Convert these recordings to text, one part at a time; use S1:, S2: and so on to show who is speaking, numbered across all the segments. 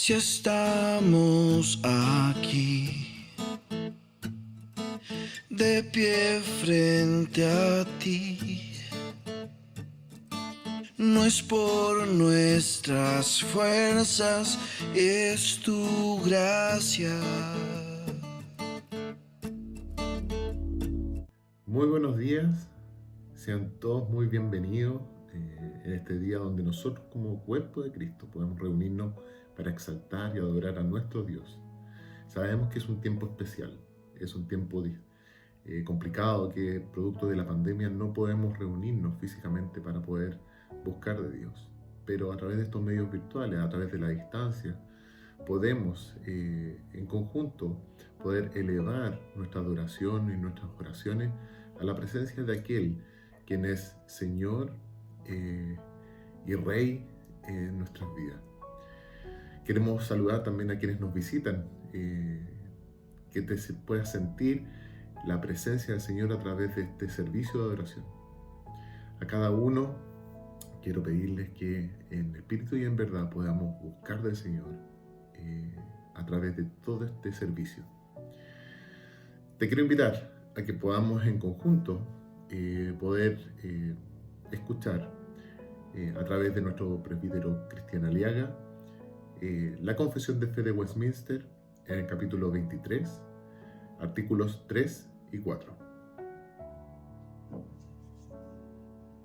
S1: Si estamos aquí, de pie frente a ti, no es por nuestras fuerzas, es tu gracia.
S2: Muy buenos días, sean todos muy bienvenidos en este día donde nosotros como cuerpo de Cristo podemos reunirnos para exaltar y adorar a nuestro Dios. Sabemos que es un tiempo especial, es un tiempo complicado, que producto de la pandemia no podemos reunirnos físicamente para poder buscar de Dios, pero a través de estos medios virtuales, a través de la distancia, podemos en conjunto poder elevar nuestra adoración y nuestras oraciones a la presencia de aquel quien es Señor y Rey en nuestras vidas. Queremos saludar también a quienes nos visitan, que te puedas sentir la presencia del Señor a través de este servicio de adoración. A cada uno quiero pedirles que en espíritu y en verdad podamos buscar del Señor a través de todo este servicio. Te quiero invitar a que podamos en conjunto poder escuchar a través de nuestro presbítero Cristian Aliaga la Confesión de Fe de Westminster en el capítulo 23, artículos 3 y 4.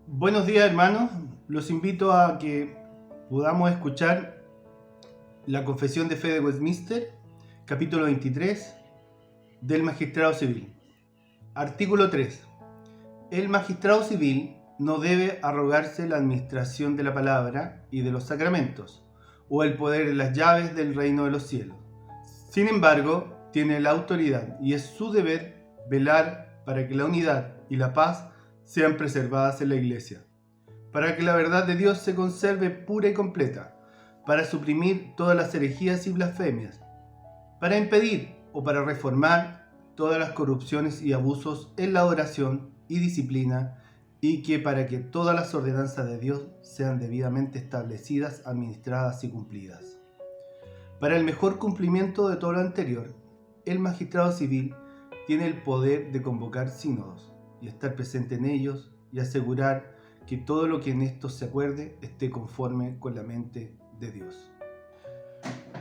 S3: Buenos días, hermanos. Los invito a que podamos escuchar la Confesión de Fe de Westminster, capítulo 23, del Magistrado Civil. Artículo 3. El magistrado civil no debe arrogarse la administración de la palabra y de los sacramentos, o el poder de las llaves del reino de los cielos. Sin embargo, tiene la autoridad y es su deber velar para que la unidad y la paz sean preservadas en la Iglesia, para que la verdad de Dios se conserve pura y completa, para suprimir todas las herejías y blasfemias, para impedir o para reformar todas las corrupciones y abusos en la oración y disciplina, y que para que todas las ordenanzas de Dios sean debidamente establecidas, administradas y cumplidas. Para el mejor cumplimiento de todo lo anterior, el magistrado civil tiene el poder de convocar sínodos y estar presente en ellos y asegurar que todo lo que en estos se acuerde esté conforme con la mente de Dios.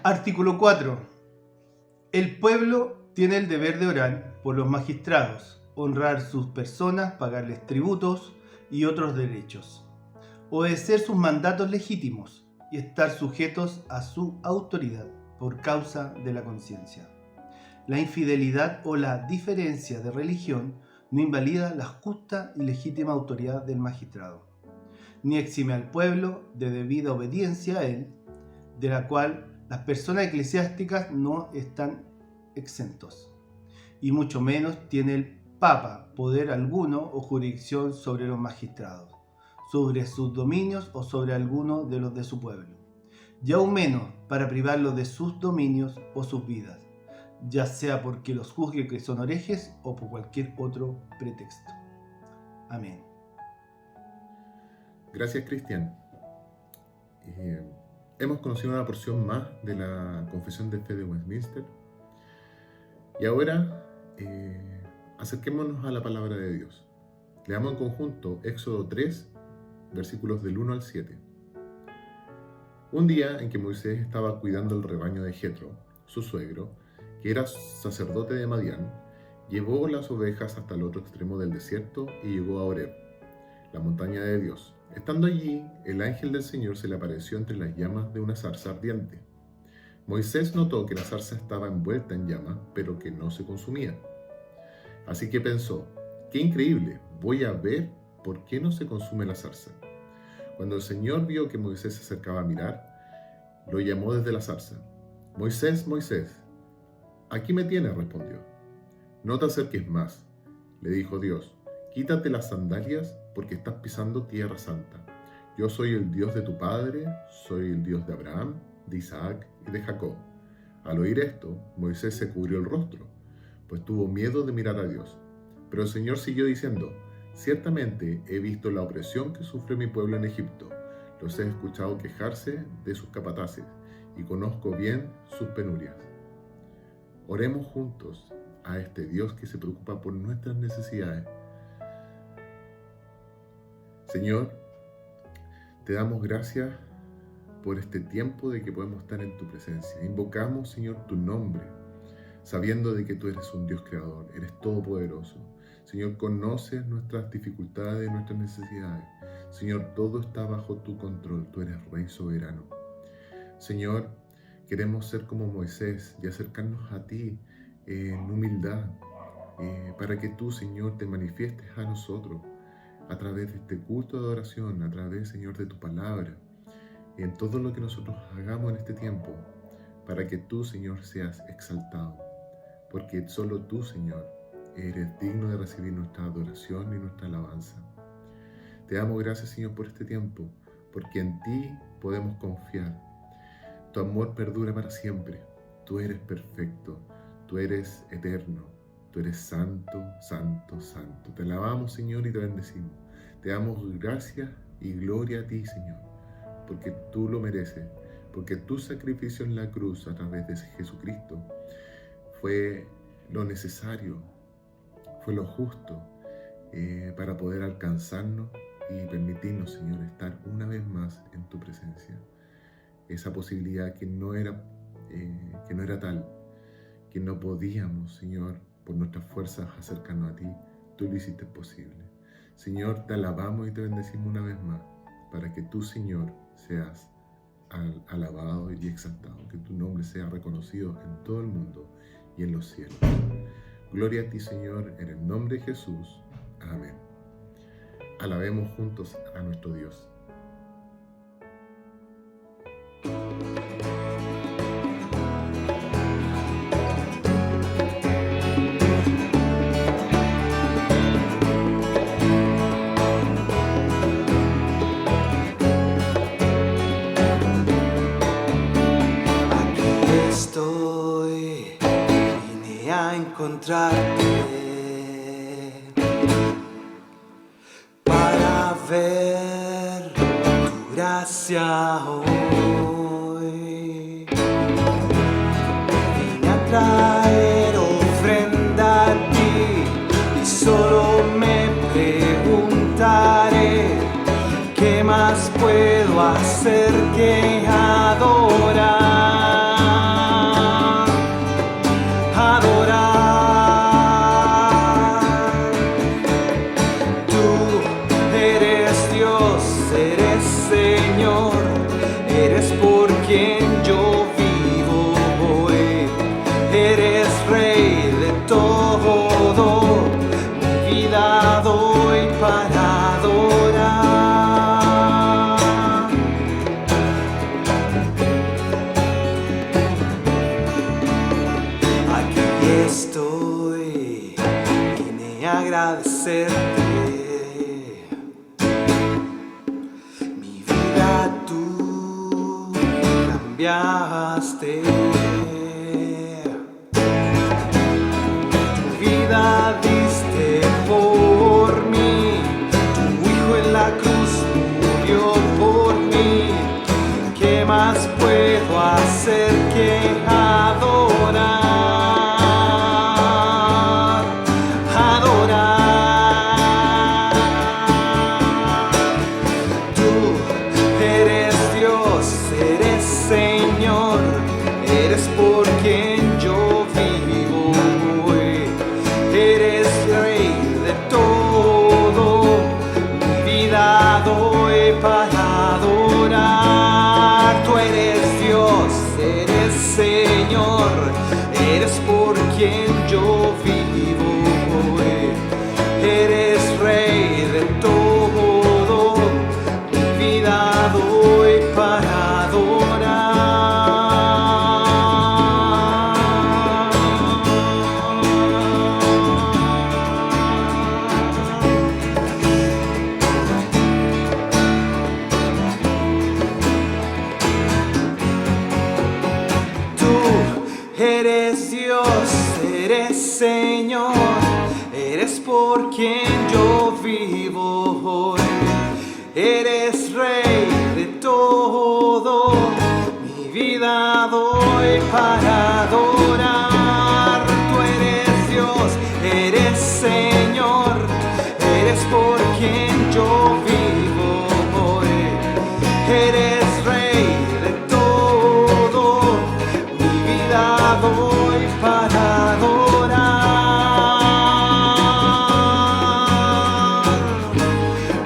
S3: Artículo 4. El pueblo tiene el deber de orar por los magistrados, honrar sus personas, pagarles tributos y otros derechos, obedecer sus mandatos legítimos y estar sujetos a su autoridad. por causa de la conciencia. La infidelidad o la diferencia de religión no invalida la justa y legítima autoridad del magistrado, ni exime al pueblo de debida obediencia a él, de la cual las personas eclesiásticas no están exentos, y mucho menos tiene el Papa poder alguno o jurisdicción sobre los magistrados, sobre sus dominios o sobre alguno de los de su pueblo, y aún menos para privarlos de sus dominios o sus vidas, ya sea porque los juzgue que son herejes o por cualquier otro pretexto. Amén.
S2: Gracias, Cristian. Hemos conocido una porción más de la Confesión de Fe de Westminster. Y ahora acerquémonos a la palabra de Dios. Leamos en conjunto Éxodo 3, versículos del 1 al 7. Un día en que Moisés estaba cuidando el rebaño de Jetro, su suegro, que era sacerdote de Madián, llevó las ovejas hasta el otro extremo del desierto y llegó a Horeb, la montaña de Dios. Estando allí, el ángel del Señor se le apareció entre las llamas de una zarza ardiente. Moisés notó que la zarza estaba envuelta en llamas, pero que no se consumía. Así que pensó, ¡qué increíble! Voy a ver por qué no se consume la zarza. Cuando el Señor vio que Moisés se acercaba a mirar, lo llamó desde la zarza. Moisés, Moisés. Aquí me tienes, respondió. No te acerques más, le dijo Dios. Quítate las sandalias porque estás pisando tierra santa. Yo soy el Dios de tu padre, soy el Dios de Abraham, de Isaac y de Jacob. Al oír esto, Moisés se cubrió el rostro, pues tuvo miedo de mirar a Dios. Pero el Señor siguió diciendo, ciertamente he visto la opresión que sufre mi pueblo en Egipto. Los he escuchado quejarse de sus capataces y conozco bien sus penurias. Oremos juntos a este Dios que se preocupa por nuestras necesidades. Señor, te damos gracias por este tiempo de que podemos estar en tu presencia. Invocamos, Señor, tu nombre, sabiendo de que tú eres un Dios creador, eres todopoderoso. Señor, conoces nuestras dificultades, nuestras necesidades. Señor, todo está bajo tu control, tú eres Rey soberano. Señor, queremos ser como Moisés y acercarnos a ti en humildad, para que tú, Señor, te manifiestes a nosotros a través de este culto de adoración, a través, Señor, de tu palabra, en todo lo que nosotros hagamos en este tiempo, para que tú, Señor, seas exaltado, porque solo tú, Señor, eres digno de recibir nuestra adoración y nuestra alabanza. Te damos gracias, Señor, por este tiempo, porque en ti podemos confiar. Tu amor perdura para siempre. Tú eres perfecto, tú eres eterno, tú eres santo, santo, santo. Te alabamos, Señor, y te bendecimos. Te damos gracias y gloria a ti, Señor, porque tú lo mereces, porque tu sacrificio en la cruz a través de Jesucristo fue lo necesario, fue lo justo para poder alcanzarnos y permitirnos, Señor, estar una vez más en tu presencia. Esa posibilidad que no era tal, que no podíamos, Señor, por nuestras fuerzas acercarnos a ti, tú lo hiciste posible. Señor, te alabamos y te bendecimos una vez más, para que tú, Señor, seas alabado y exaltado, que tu nombre sea reconocido en todo el mundo y en los cielos. Gloria a ti, Señor, en el nombre de Jesús. Amén. Alabemos juntos a nuestro Dios.
S1: Vine a encontrarte para ver tu gracia hoy. Vine a traer ofrenda a ti y solo me preguntaré ¿qué más puedo hacer que adorar? Eres por quien yo vivo, agradecerte. Mi vida tú cambiaste. Tu vida diste por mí. Tu Hijo en la cruz murió por mí. ¿Qué más puedo hacer que adorar? Señor, eres por quien yo vivo hoy. Eres Rey de todo, mi vida doy para adorar. Tú eres Dios, eres Señor, eres por quien yo vivo hoy. Eres Rey de todo, mi vida doy para adorar. Eres Dios, eres Señor, eres por quien yo vivo hoy. Eres Rey de todo, mi vida doy para adorar. Tú eres Dios, eres Señor, eres por quien yo vivo hoy. Eres Rey de todo, mi vida doy para adorar.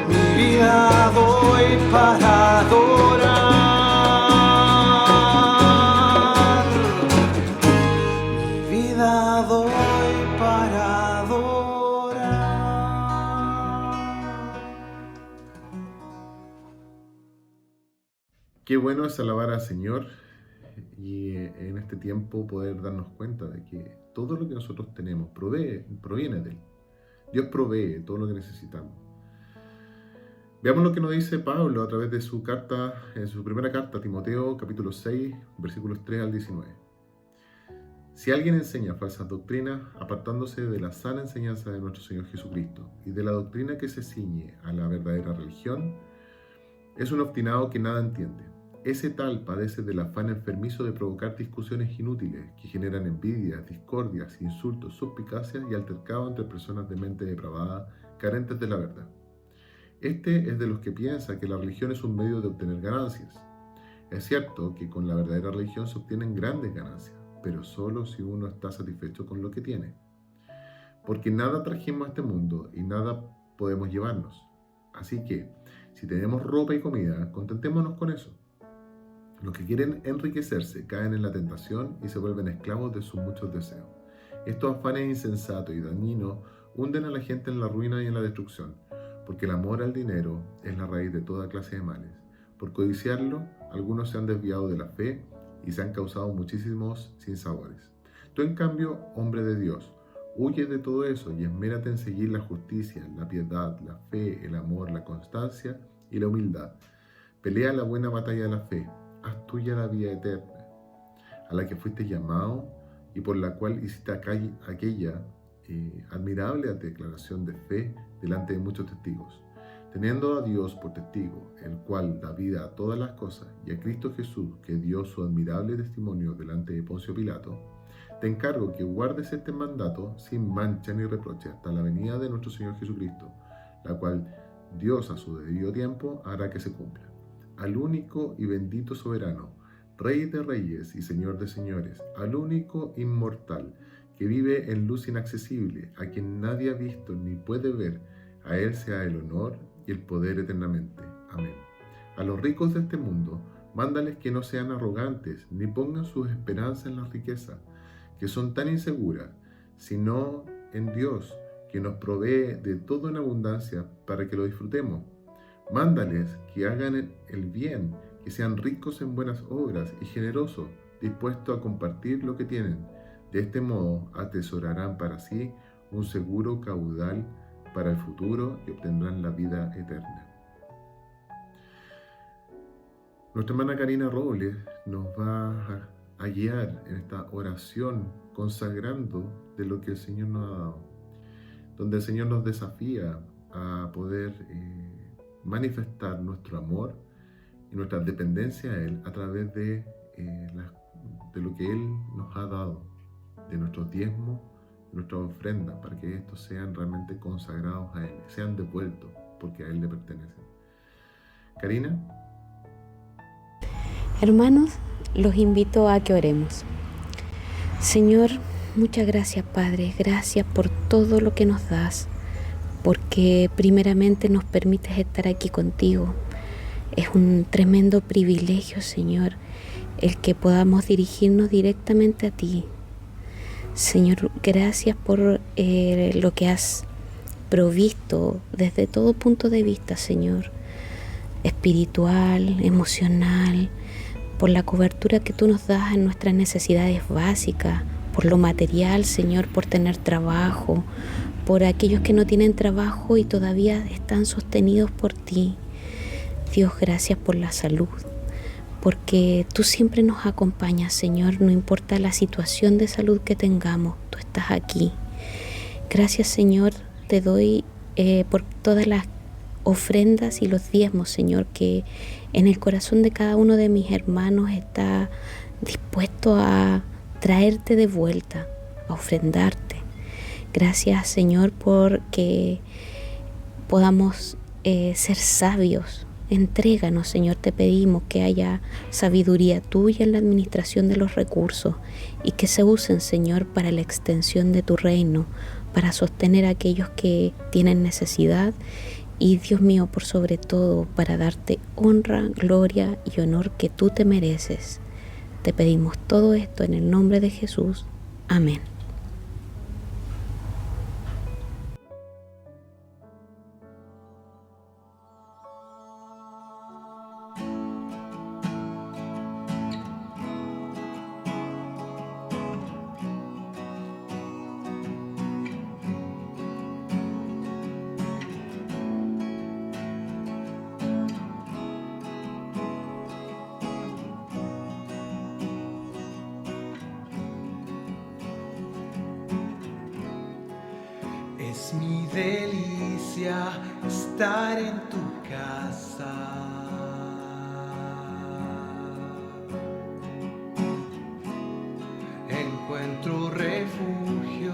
S1: Mi vida doy para adorar. Mi vida doy para adorar.
S2: Qué bueno es alabar al Señor y en este tiempo poder darnos cuenta de que todo lo que nosotros tenemos proviene de Él. Dios provee todo lo que necesitamos. Veamos lo que nos dice Pablo a través de su carta, en su primera carta a Timoteo, capítulo 6, versículos 3 al 19. Si alguien enseña falsas doctrinas, apartándose de la sana enseñanza de nuestro Señor Jesucristo y de la doctrina que se ciñe a la verdadera religión, es un obstinado que nada entiende. Ese tal padece del afán enfermizo de provocar discusiones inútiles que generan envidias, discordias, insultos, suspicacias y altercados entre personas de mente depravada, carentes de la verdad. Este es de los que piensa que la religión es un medio de obtener ganancias. Es cierto que con la verdadera religión se obtienen grandes ganancias, pero solo si uno está satisfecho con lo que tiene. Porque nada trajimos a este mundo y nada podemos llevarnos. Así que, si tenemos ropa y comida, contentémonos con eso. Los que quieren enriquecerse caen en la tentación y se vuelven esclavos de sus muchos deseos. Estos afanes insensatos y dañinos hunden a la gente en la ruina y en la destrucción, porque el amor al dinero es la raíz de toda clase de males. Por codiciarlo, algunos se han desviado de la fe y se han causado muchísimos sinsabores. Tú, en cambio, hombre de Dios, huye de todo eso y esmérate en seguir la justicia, la piedad, la fe, el amor, la constancia y la humildad. Pelea la buena batalla de la fe, haz tuya la vida eterna, a la que fuiste llamado y por la cual hiciste aquella admirable declaración de fe delante de muchos testigos. Teniendo a Dios por testigo, el cual da vida a todas las cosas, y a Cristo Jesús, que dio su admirable testimonio delante de Poncio Pilato, te encargo que guardes este mandato sin mancha ni reproche hasta la venida de nuestro Señor Jesucristo, la cual Dios a su debido tiempo hará que se cumpla. Al único y bendito soberano, Rey de reyes y Señor de señores, al único inmortal, que vive en luz inaccesible, a quien nadie ha visto ni puede ver, a Él sea el honor y el poder eternamente. Amén. A los ricos de este mundo, mándales que no sean arrogantes, ni pongan sus esperanzas en la riqueza, que son tan inseguras, sino en Dios, que nos provee de todo en abundancia para que lo disfrutemos. Mándales que hagan el bien, que sean ricos en buenas obras y generosos, dispuestos a compartir lo que tienen. De este modo atesorarán para sí un seguro caudal para el futuro y obtendrán la vida eterna. Nuestra hermana Karina Robles nos va a guiar en esta oración consagrando de lo que el Señor nos ha dado, donde el Señor nos desafía a poder manifestar nuestro amor y nuestra dependencia a Él a través de lo que Él nos ha dado, de nuestros diezmos, de nuestras ofrendas, para que estos sean realmente consagrados a Él, sean devueltos porque a Él le pertenecen. Karina.
S4: Hermanos, los invito a que oremos. Señor, muchas gracias, Padre. Gracias por todo lo que nos das, porque primeramente nos permites estar aquí contigo. Es un tremendo privilegio, Señor, el que podamos dirigirnos directamente a ti. Señor, gracias por lo que has provisto desde todo punto de vista, Señor, espiritual, emocional, por la cobertura que tú nos das en nuestras necesidades básicas, por lo material, Señor, por tener trabajo, por aquellos que no tienen trabajo y todavía están sostenidos por ti. Dios, gracias por la salud, porque tú siempre nos acompañas, Señor, no importa la situación de salud que tengamos, tú estás aquí. Gracias, Señor, te doy por todas las ofrendas y los diezmos, Señor, que en el corazón de cada uno de mis hermanos está dispuesto a traerte de vuelta, a ofrendarte. Gracias, Señor, porque podamos ser sabios. Entréganos, Señor, te pedimos que haya sabiduría tuya en la administración de los recursos y que se usen, Señor, para la extensión de tu reino, para sostener a aquellos que tienen necesidad y, Dios mío, por sobre todo, para darte honra, gloria y honor que tú te mereces. Te pedimos todo esto en el nombre de Jesús. Amén.
S1: Es mi delicia estar en tu casa. Encuentro refugio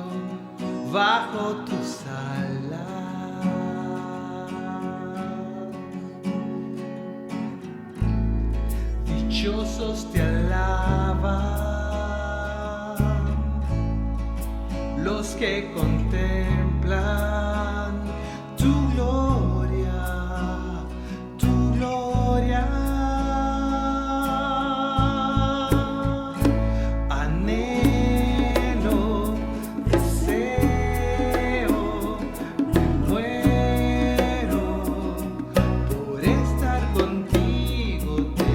S1: bajo tus alas. Dichosos te alaban los que contemplan tu gloria, tu gloria. Anhelo, deseo, me muero por estar contigo, te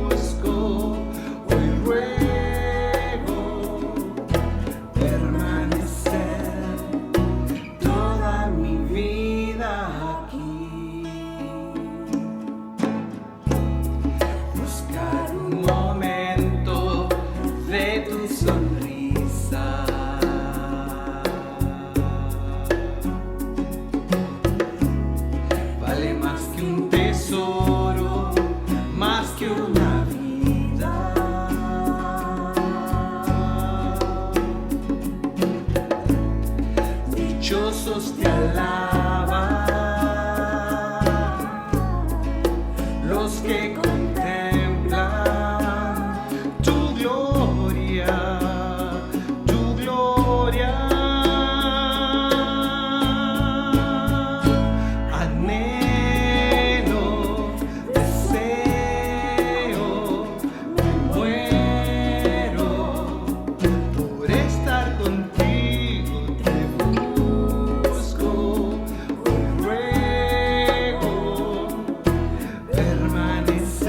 S1: busco, hoy ruego permanecer toda mi vida aquí. Buscar un momento de tu sonrisa. Vale más que un tesoro, más que una vida. Dichosos te alaban los que contemplan tu gloria, tu gloria. Anhelo, deseo, me muero por estar contigo, te busco, hoy ruego permanecer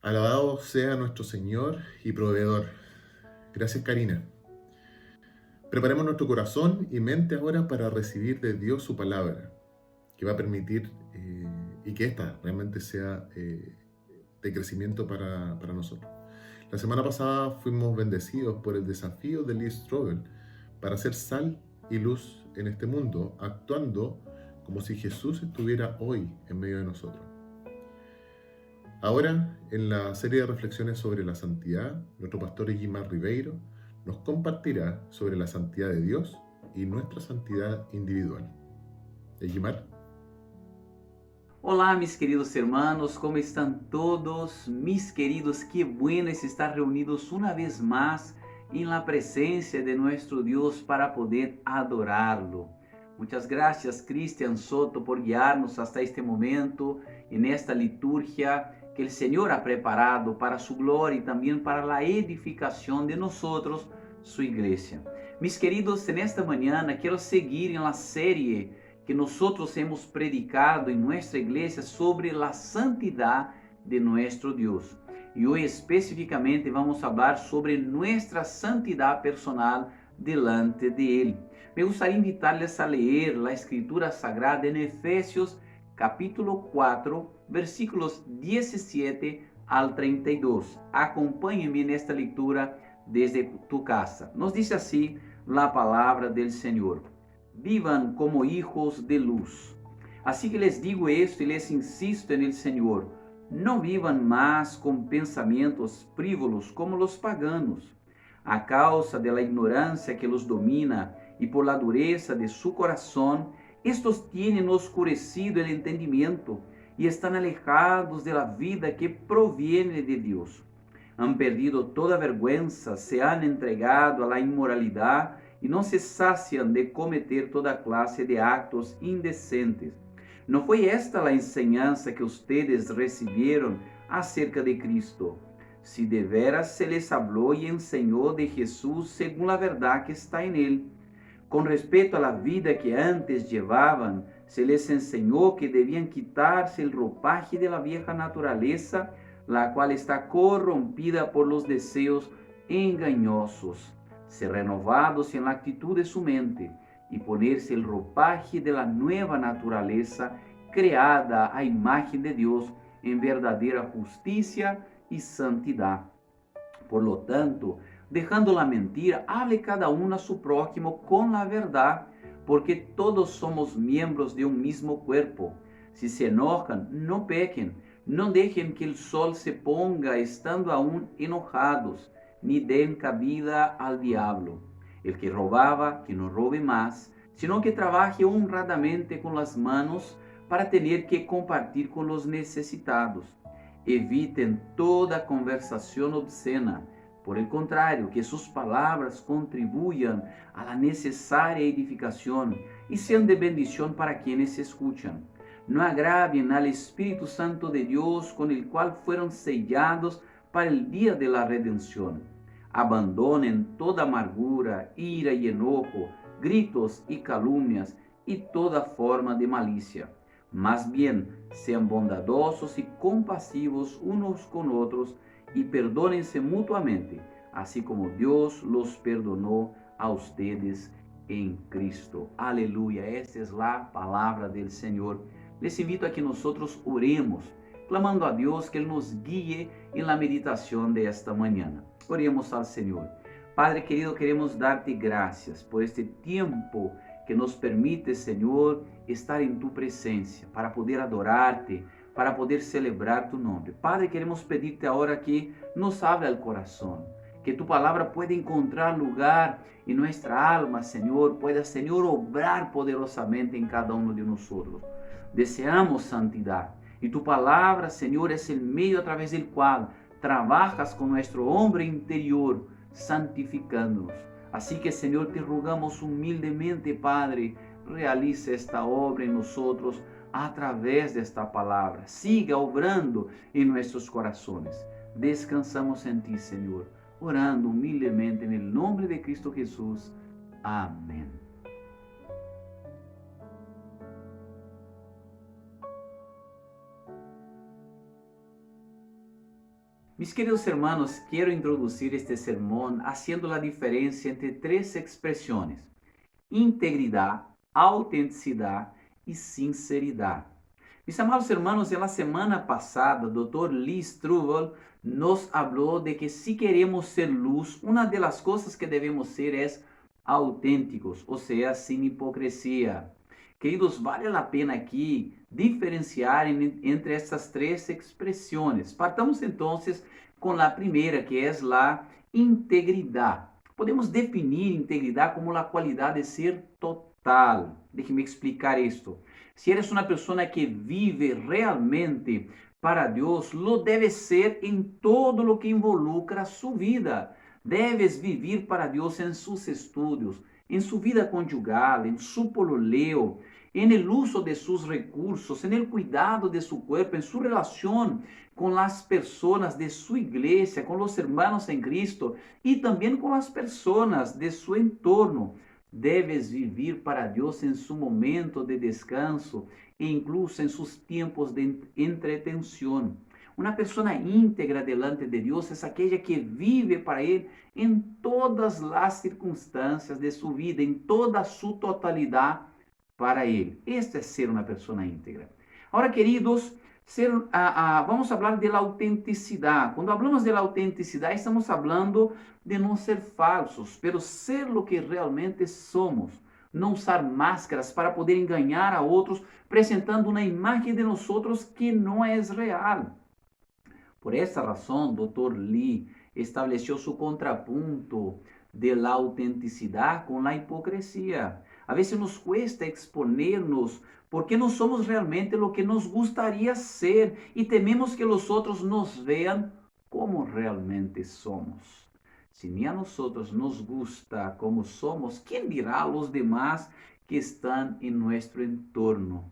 S2: Alabado sea nuestro Señor y proveedor. Gracias, Karina. Preparemos nuestro corazón y mente ahora para recibir de Dios su palabra, que va a permitir y que esta realmente sea de crecimiento para nosotros. La semana pasada fuimos bendecidos por el desafío de Lee Strobel para ser sal y luz en este mundo, actuando como si Jesús estuviera hoy en medio de nosotros. Ahora, en la serie de reflexiones sobre la santidad, nuestro pastor Egimar Ribeiro nos compartirá sobre la santidad de Dios y nuestra santidad individual. Egimar.
S5: Olá, mis queridos hermanos, ¿cómo están todos? Mis queridos, qué bueno es estar reunidos una vez más en la presencia de nuestro Dios para poder adorarlo. Muchas gracias, Cristian Soto, por guiarnos hasta este momento en esta liturgia que el Señor ha preparado para su gloria y también para la edificación de nosotros, su iglesia. Mis queridos, en esta mañana quiero seguir en la serie que nosotros hemos predicado en nuestra iglesia sobre la santidad de nuestro Dios. Y hoy específicamente vamos a hablar sobre nuestra santidad personal delante de Él. Me gustaría invitarles a leer la Escritura Sagrada en Efesios capítulo 4, versículos 17 al 32. Acompáñenme en esta lectura desde tu casa. Nos dice así la palabra del Señor. Vivan como hijos de luz. Así que les digo esto y les insisto en el Señor, no vivan más con pensamientos frívolos como los paganos, a causa de la ignorancia que los domina y por la dureza de su corazón, estos tienen oscurecido el entendimiento y están alejados de la vida que proviene de Dios. Han perdido toda vergüenza, se han entregado a la inmoralidad y no se sacian de cometer toda clase de actos indecentes. ¿No fue esta la enseñanza que ustedes recibieron acerca de Cristo? Si de veras se les habló y enseñó de Jesús según la verdad que está en Él. Con respecto a la vida que antes llevaban, se les enseñó que debían quitarse el ropaje de la vieja naturaleza, la cual está corrompida por los deseos engañosos, ser renovados en la actitud de su mente y ponerse el ropaje de la nueva naturaleza creada a imagen de Dios en verdadera justicia y santidad. Por lo tanto, dejando la mentira, hable cada uno a su prójimo con la verdad, porque todos somos miembros de un mismo cuerpo. Si se enojan, no pequen, no dejen que el sol se ponga estando aún enojados, ni den cabida al diablo. El que robaba, que no robe más, sino que trabaje honradamente con las manos para tener que compartir con los necesitados. Eviten toda conversación obscena. Por el contrario, que sus palabras contribuyan a la necesaria edificación y sean de bendición para quienes escuchan. No agravien al Espíritu Santo de Dios, con el cual fueron sellados para el día de la redención. Abandonen toda amargura, ira y enojo, gritos y calumnias y toda forma de malicia. Más bien, sean bondadosos y compasivos unos con otros y perdónense mutuamente, así como Dios los perdonó a ustedes en Cristo. Aleluya, esta es la palabra del Señor. Les invito a que nosotros oremos, clamando a Dios que Él nos guíe en la meditación de esta mañana. Oremos al Señor. Padre querido, queremos darte gracias por este tiempo que nos permite, Señor, estar en tu presencia, para poder adorarte, para poder celebrar tu nombre. Padre, queremos pedirte ahora que nos abra el corazón, que tu palabra pueda encontrar lugar en nuestra alma, Señor, pueda, Señor, obrar poderosamente en cada uno de nosotros. Deseamos santidad y tu palabra, Señor, es el medio a través del cual trabajas con nuestro hombre interior, santificándonos. Así que, Señor, te rogamos humildemente, Padre, realice esta obra en nosotros a través de esta palabra. Siga obrando en nuestros corazones. Descansamos en ti, Señor, orando humildemente en el nombre de Cristo Jesús. Amén. Mis queridos hermanos, quiero introducir este sermón haciendo la diferencia entre tres expresiones: integridad, autenticidad y sinceridad. Mis amados hermanos, en la semana pasada, Dr. Lee Strobel nos habló de que si queremos ser luz, una de las cosas que debemos ser es auténticos, o sea, sin hipocresía. Queridos, vale la pena aquí diferenciar entre estas tres expresiones. Partamos entonces con la primera, que es la integridad. Podemos definir integridad como la cualidad de ser total. Déjeme explicar esto. Si eres una persona que vive realmente para Dios, lo debes ser en todo lo que involucra su vida. Debes vivir para Dios en sus estudios, en su vida conyugal, en su pololeo, en el uso de sus recursos, en el cuidado de su cuerpo, en su relación con las personas de su iglesia, con los hermanos en Cristo y también con las personas de su entorno. Debes vivir para Dios en su momento de descanso e incluso en sus tiempos de entretención. Una persona íntegra delante de Dios es aquella que vive para Él en todas las circunstancias de su vida, en toda su totalidad para Él. Esto es ser una persona íntegra. Ahora, queridos, vamos a hablar de la autenticidad. Cuando hablamos de la autenticidad, estamos hablando de no ser falsos, pero ser lo que realmente somos. No usar máscaras para poder engañar a otros, presentando una imagen de nosotros que no es real. Por esta razón, Dr. Lee estableció su contrapunto de la autenticidad con la hipocresía. A veces nos cuesta exponernos porque no somos realmente lo que nos gustaría ser y tememos que los otros nos vean como realmente somos. Si ni a nosotros nos gusta como somos, ¿quién dirá a los demás que están en nuestro entorno?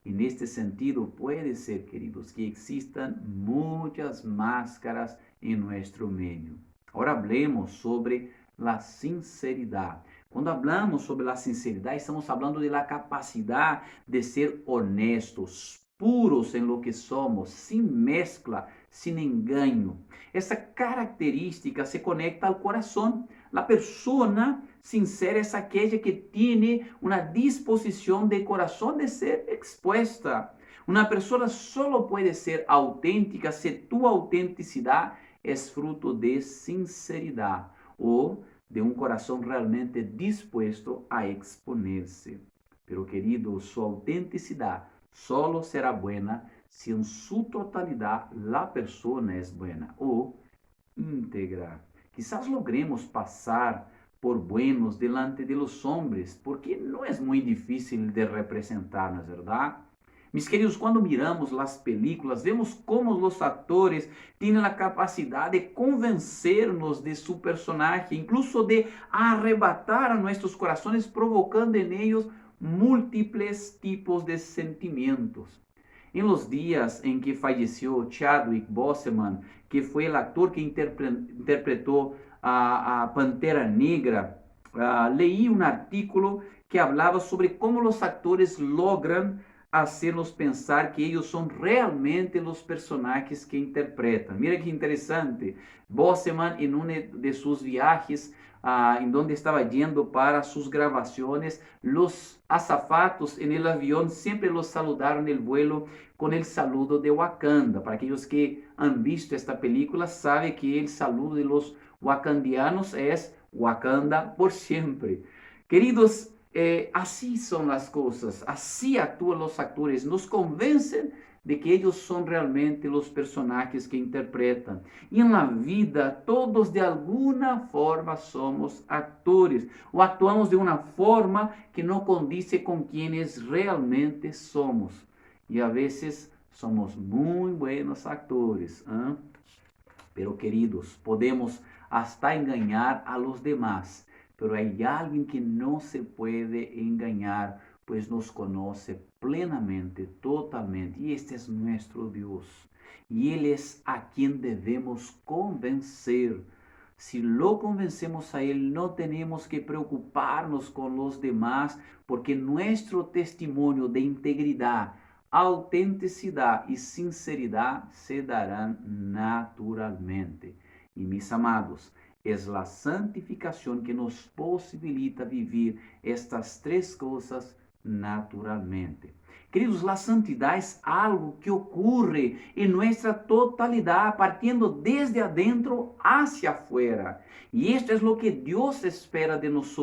S5: En este sentido, puede ser, queridos, que existan muchas máscaras en nuestro medio. Ahora hablemos sobre la sinceridad. Quando hablamos sobre a sinceridade, estamos falando de la capacidade de ser honestos, puros em lo que somos, sem mezcla, sem engano. Essa característica se conecta ao coração. A pessoa sincera é aquela que tem uma disposição de coração de ser expuesta. Uma pessoa só pode ser autêntica se tua autenticidade é fruto de sinceridade ou de um coração realmente disposto a exponer-se. Pero, querido, sua autenticidade solo será buena se em sua totalidade a pessoa é buena ou íntegra. Quizás logremos passar por buenos delante de los hombres, porque não é muito difícil de representar, não é verdade? Mis queridos, quando miramos as películas, vemos como os atores têm a capacidade de convencer-nos de seu personagem, incluso de arrebatar a nossos corações, provocando em eles múltiples tipos de sentimentos. Em los dias em que falleció Chadwick Boseman, que foi o ator que interpretou a Pantera Negra, leí um artículo que falava sobre como os atores logram hacernos pensar que eles são realmente os personagens que interpretam. Mira que interessante. Boseman, em um de seus viajes, em donde estava indo para suas gravações, os azafatos en el avião sempre los saludaram no vuelo com o saludo de Wakanda. Para aqueles que han visto esta película, sabe que o saludo de los wakandianos é Wakanda por sempre. Queridos, assim são as coisas, assim atuam os atores, nos convencem de que eles são realmente os personagens que interpretam. E na vida, todos de alguma forma somos atores, ou atuamos de uma forma que não condiz com quienes realmente somos. E a vezes somos muito buenos atores, ¿eh? Pero, queridos, podemos hasta engañar a los demás. Pero hay alguien que no se puede engañar, pues nos conoce plenamente, totalmente. Y este es nuestro Dios. Y Él es a quien debemos convencer. Si lo convencemos a Él, no tenemos que preocuparnos con los demás, porque nuestro testimonio de integridad, autenticidade e sinceridade se darão naturalmente. E, mis amados, é a santificação que nos possibilita viver estas três coisas naturalmente. Queridos, a santidade é algo que ocorre em nossa totalidade, partindo desde adentro hacia afuera. E isto é o que Deus espera de nós.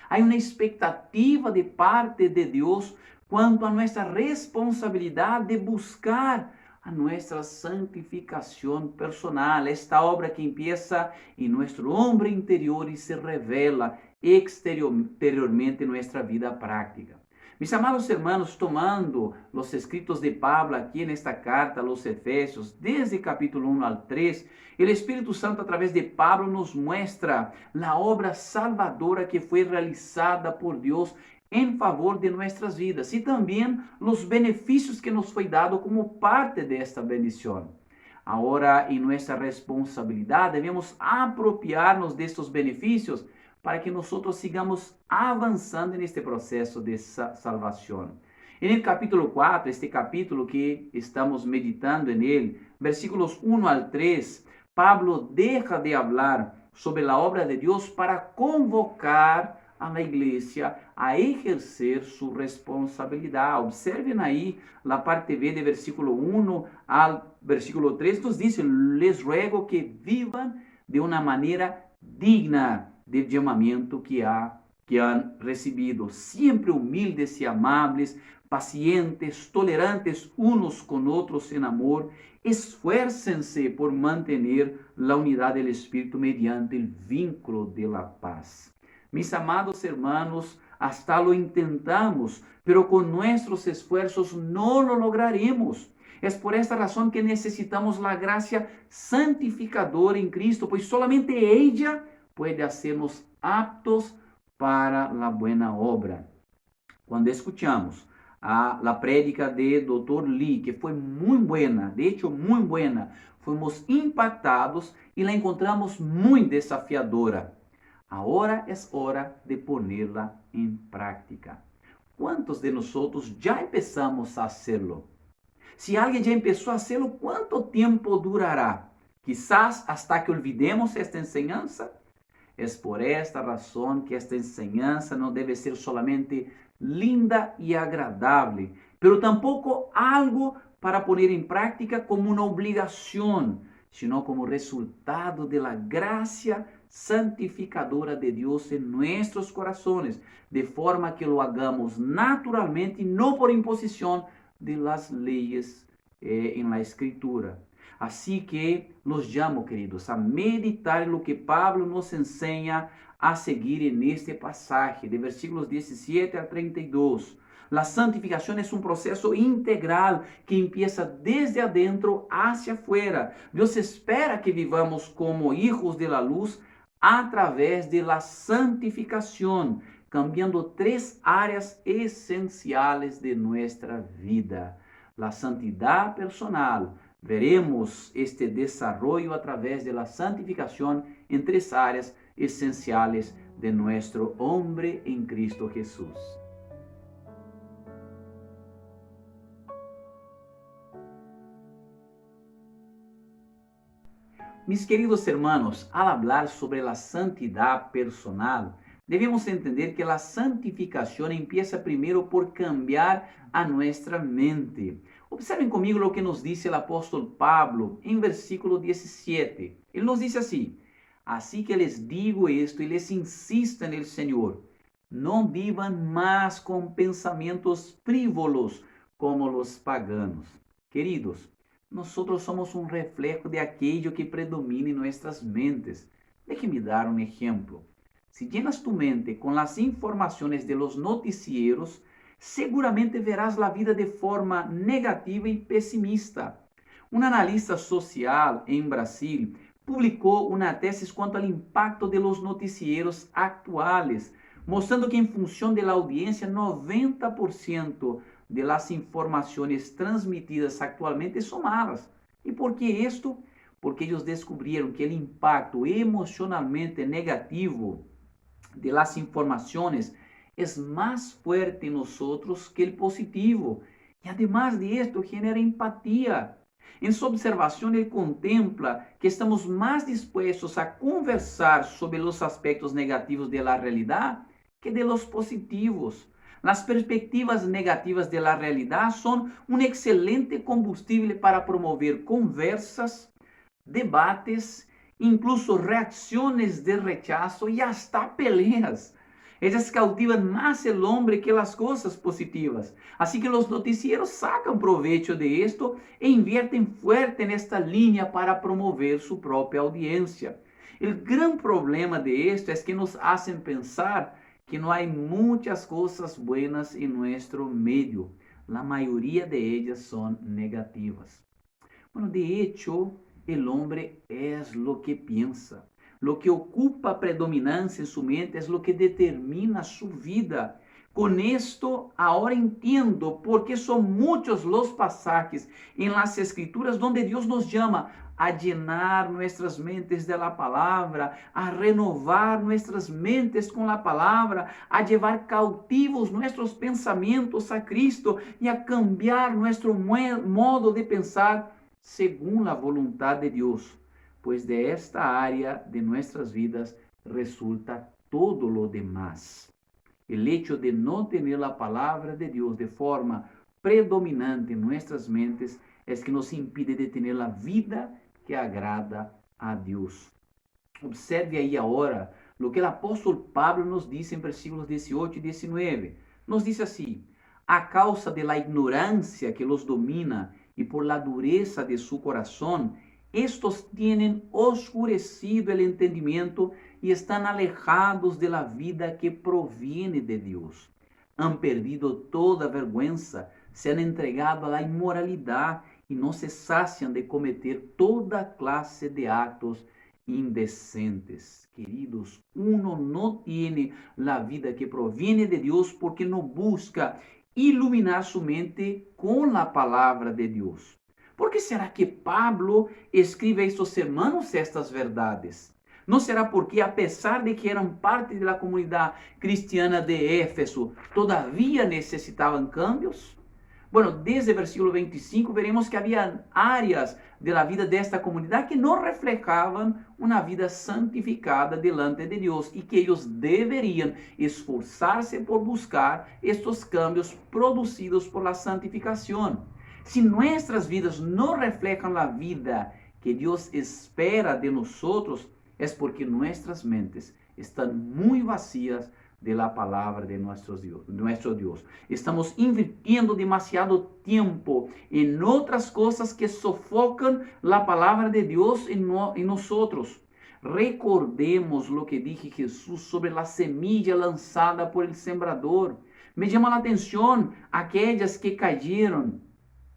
S5: Há uma expectativa de parte de Deus quanto a nossa responsabilidade de buscar a nossa santificação personal, esta obra que empieza em nosso homem interior e se revela exteriormente em nossa vida prática. Mis amados hermanos, tomando os escritos de Pablo aqui nesta carta a los Efésios, desde capítulo 1 ao 3, o Espírito Santo, através de Pablo, nos mostra a obra salvadora que foi realizada por Deus em favor de nossas vidas e também os benefícios que nos foi dado como parte desta bendição. Agora, em nossa responsabilidade, devemos apropriar-nos destes benefícios para que nós sigamos avançando neste processo de salvação. E no capítulo 4, este capítulo que estamos meditando nele, versículos 1 ao 3, Pablo deixa de falar sobre a obra de Deus para convocar a la igreja a exercer sua responsabilidade. Observem aí a parte B de versículo 1 ao versículo 3, nos diz: les ruego que vivam de uma maneira digna del chamamento que han recebido, sempre humildes e amáveis, pacientes, tolerantes unos con otros en amor, esfuércense por mantener la unidad del Espíritu mediante el vínculo de la paz. Mis amados hermanos, hasta lo intentamos, pero con nuestros esfuerzos no lo lograremos. Es por esta razón que necesitamos la gracia santificadora en Cristo, pues solamente ella puede hacernos aptos para la buena obra. Cuando escuchamos la prédica de Dr. Lee, que foi muito buena, de hecho muito buena, fomos impactados e la encontramos muito desafiadora. Agora é hora de ponerla em prática. ¿Cuántos de nós já empezamos a hacerlo? Se alguém já começou a hacerlo, ¿cuánto tempo durará? Quizás hasta que olvidemos esta enseñanza. É por esta razão que esta enseñanza não deve ser solamente linda e agradável, pero tampoco algo para poner em prática como uma obrigação, sino como resultado de la gracia santificadora de Deus em nossos corazones, de forma que lo hagamos naturalmente e não por imposição de las leyes en la Escritura. Así que los llamo, queridos, a meditar en lo que Pablo nos enseña a seguir en este pasaje, de versículos 17 a 32. La santificación es un proceso integral que empieza desde adentro hacia afuera. Dios espera que vivamos como hijos de la luz a través de la santificación, cambiando tres áreas esenciales de nuestra vida. La santidad personal. Veremos este desarrollo a través de la santificación en tres áreas esenciales de nuestro hombre en Cristo Jesús. Mis queridos hermanos, al hablar sobre la santidad personal, debemos entender que la santificación empieza primero por cambiar a nuestra mente. Observen comigo o que nos diz o apóstolo Pablo em versículo 17. Ele nos diz assim: Así que les digo esto y les insisto en el Señor, no vivan más con pensamientos frívolos como los paganos. Queridos, nosotros somos un reflejo de aquello que predomina en nuestras mentes. Déjeme dar un ejemplo. Si llenas tu mente con las informaciones de los noticieros, seguramente verás la vida de forma negativa y pesimista. Un analista social en Brasil publicó una tesis cuanto al impacto de los noticieros actuales, mostrando que en función de la audiencia, 90% de las informaciones transmitidas actualmente son malas. ¿Y por qué esto? Porque ellos descubrieron que el impacto emocionalmente negativo de las informaciones es más fuerte en nosotros que el positivo, Y además de esto, genera empatía. En su observación, él contempla que estamos más dispuestos a conversar sobre los aspectos negativos de la realidad que de los positivos. Las perspectivas negativas de la realidad son un excelente combustible para promover conversas, debates, incluso reacciones de rechazo y hasta peleas. Ellas cautivan más el hombre que las cosas positivas. Así que los noticieros sacan provecho de esto e invierten fuerte en esta línea para promover su propia audiencia. El gran problema de esto es que nos hacen pensar que no hay muchas cosas buenas en nuestro medio. La mayoría de ellas son negativas. Bueno, de hecho, el hombre es lo que piensa. Lo que ocupa predominancia en su mente es lo que determina su vida. Con esto, ahora entiendo por qué son muchos los pasajes en las Escrituras donde Dios nos llama a llenar nuestras mentes de la palabra, a renovar nuestras mentes con la palabra, a llevar cautivos nuestros pensamientos a Cristo y a cambiar nuestro modo de pensar según la voluntad de Dios. Pues de esta área de nuestras vidas resulta todo lo demás. El hecho de no tener la palabra de Dios de forma predominante en nuestras mentes es que nos impide de tener la vida que agrada a Dios. Observe aí agora lo que o apóstolo Pablo nos dice en versículos 18 y 19. Nos dice así: a causa de la ignorancia que los domina y por la dureza de su corazón, estos tienen oscurecido el entendimiento y están alejados de la vida que proviene de Dios. Han perdido toda vergüenza, se han entregado a la inmoralidad y no se sacian de cometer toda clase de actos indecentes. Queridos, uno no tiene la vida que proviene de Dios porque no busca iluminar su mente con la palabra de Dios. ¿Por qué será que Pablo escribe a estos hermanos estas verdades? ¿No será porque, a pesar de que eran parte de la comunidad cristiana de Éfeso, todavía necesitaban cambios? Bueno, desde el versículo 25 veremos que había áreas de la vida de esta comunidad que no reflejaban una vida santificada delante de Dios y que ellos deberían esforzarse por buscar estos cambios producidos por la santificación. Si nuestras vidas no reflejan la vida que Dios espera de nosotros, es porque nuestras mentes están muy vacías de la palabra de nuestro Dios. Estamos invirtiendo demasiado tiempo en otras cosas que sofocan la palabra de Dios en nosotros. Recordemos lo que dije Jesús sobre la semilla lanzada por el sembrador. Me llama la atención aquellas que cayeron